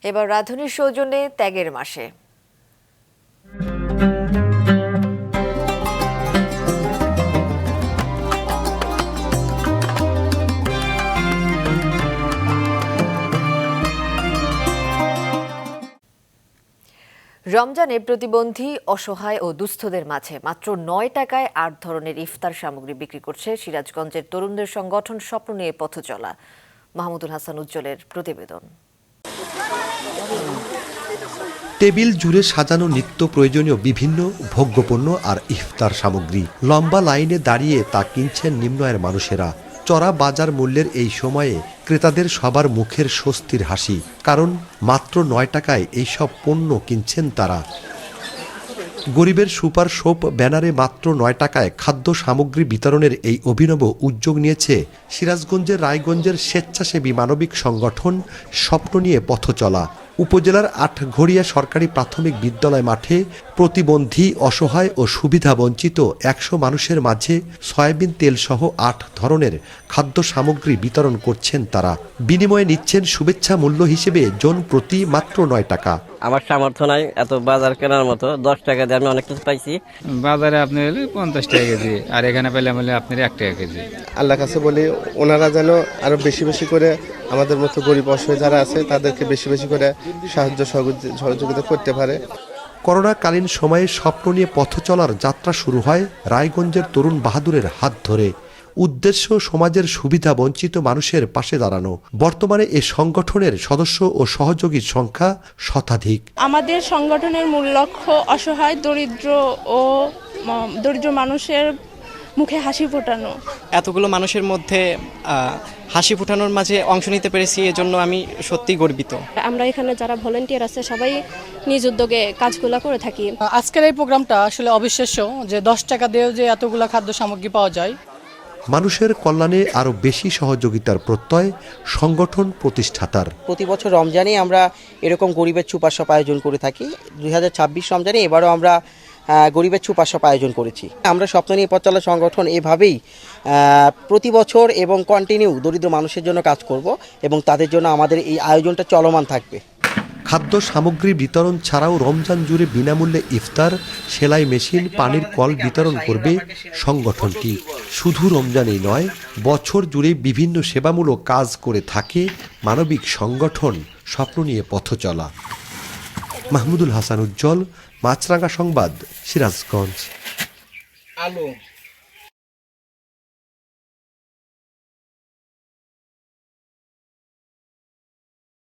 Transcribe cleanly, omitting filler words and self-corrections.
এবার রাধুনীর সৌজন্যে ত্যাগের মাসে রমজানে প্রতিবন্ধী, অসহায় ও দুস্থদের মাঝে মাত্র ৯ টাকায় ৮ ধরনের ইফতার সামগ্রী বিক্রি করছে সিরাজগঞ্জের তরুণদের সংগঠন স্বপ্ন নিয়ে পথ চলা। মাহমুদুল হাসান উজ্জ্বলের প্রতিবেদন। টেবিল জুড়ে সাজানো নিত্য প্রয়োজনীয় বিভিন্ন ভোগ্যপণ্য আর ইফতার সামগ্রী। লম্বা লাইনে দাঁড়িয়ে তা কিনছেন নিম্ন আয়ের মানুষেরা। চড়া বাজার মূল্যের এই সময়ে ক্রেতাদের সবার মুখের স্বস্তির হাসি, কারণ মাত্র ৯ টাকায় এইসব পণ্য কিনছেন তারা। গরিবের সুপার শোপ ব্যানারে মাত্র ৯ টাকায় খাদ্য সামগ্রী বিতরণের এই অভিনব উদ্যোগ নিয়েছে সিরাজগঞ্জের রায়গঞ্জের স্বেচ্ছাসেবী মানবিক সংগঠন স্বপ্ন নিয়ে পথ চলা। উপজেলার আটঘরিয়া সরকারি প্রাথমিক বিদ্যালয় মাঠে প্রতিবন্ধী, অসহায় ও সুবিধাবঞ্চিত ১০০ মানুষের মাঝে সয়াবিন তেল সহ ৮ ধরনের খাদ্য সামগ্রী বিতরণ করছেন তারা। বিনিময়ে নিচ্ছেন শুভেচ্ছা মূল্য হিসেবে জন প্রতি মাত্র ৯ টাকা। আমার সামর্থ্য নাই এত বাজার কেনার মতো, ১০ টাকা দিয়ে আমি অনেক কিছু পাইছি। বাজারে আপনি হলে ৫০ টাকা কেজি, আর এখানে পেলাম হলে আপনার ১ টাকা কেজি। আল্লাহ কাছে বলি ওনারা যেন আরো বেশি বেশি করে আমাদের মতো গরিব অসহায় যারা আছে তাদেরকে বেশি বেশি করে সাহায্য সহযোগিতা করতে পারে। করোনাকালীন সময়ে স্বপ্ন নিয়ে পথ চলার যাত্রা শুরু হয় রায়গঞ্জের তরুণ বাহাদুরের হাত ধরে। উদ্দেশ্য সমাজের সুবিধা বঞ্চিত মানুষের পাশে দাঁড়ানো। বর্তমানে এ সংগঠনের সদস্য ও সহযোগীর সংখ্যা শতাধিক। আমাদের সংগঠনের মূল লক্ষ্য অসহায়, দরিদ্র মানুষের মুখে হাসি ফোটানো। এতগুলো মানুষের মধ্যে হাসি ফোটানোর মাঝে অংশ নিতে পেরেছি, এজন্য আমি সত্যি গর্বিত। আমরা এখানে যারা ভলান্টিয়ার আছে সবাই নিজ উদ্যোগে কাজগুলো করে থাকি। আজকের এই প্রোগ্রামটা আসলে অবিশ্বাস্য যে 10 টাকা দিয়েও যে এতগুলো খাদ্য সামগ্রী পাওয়া যায়। মানুষের কল্যাণে আরও বেশি সহযোগিতার প্রত্যয় সংগঠন প্রতিষ্ঠাতার। প্রতি বছর রমজানে আমরা এরকম গরিবের ছুপার শপ আয়োজন করে থাকি। ২০২৬ রমজানে এবারও আমরা গরিবের ছুপার শপ আয়োজন করেছি। আমরা স্বপ্ন নিয়ে পথ চলা সংগঠন এভাবেই প্রতি বছর এবং কন্টিনিউ দরিদ্র মানুষের জন্য কাজ করব এবং তাদের জন্য আমাদের এই আয়োজনটা চলমান থাকবে। খাদ্য সামগ্রী বিতরণ ছাড়াও রমজান জুড়ে বিনামূল্যে ইফতার, সেলাই মেশিন, পানির কল বিতরণ করবে সংগঠনটি। শুধু রমজানেই নয়, বছর জুড়ে বিভিন্ন সেবামূলক কাজ করে থাকে মানবিক সংগঠন স্বপ্ন নিয়ে পথ চলা। মাহমুদুল হাসান উজ্জ্বল, মাছরাঙা সংবাদ, সিরাজগঞ্জ।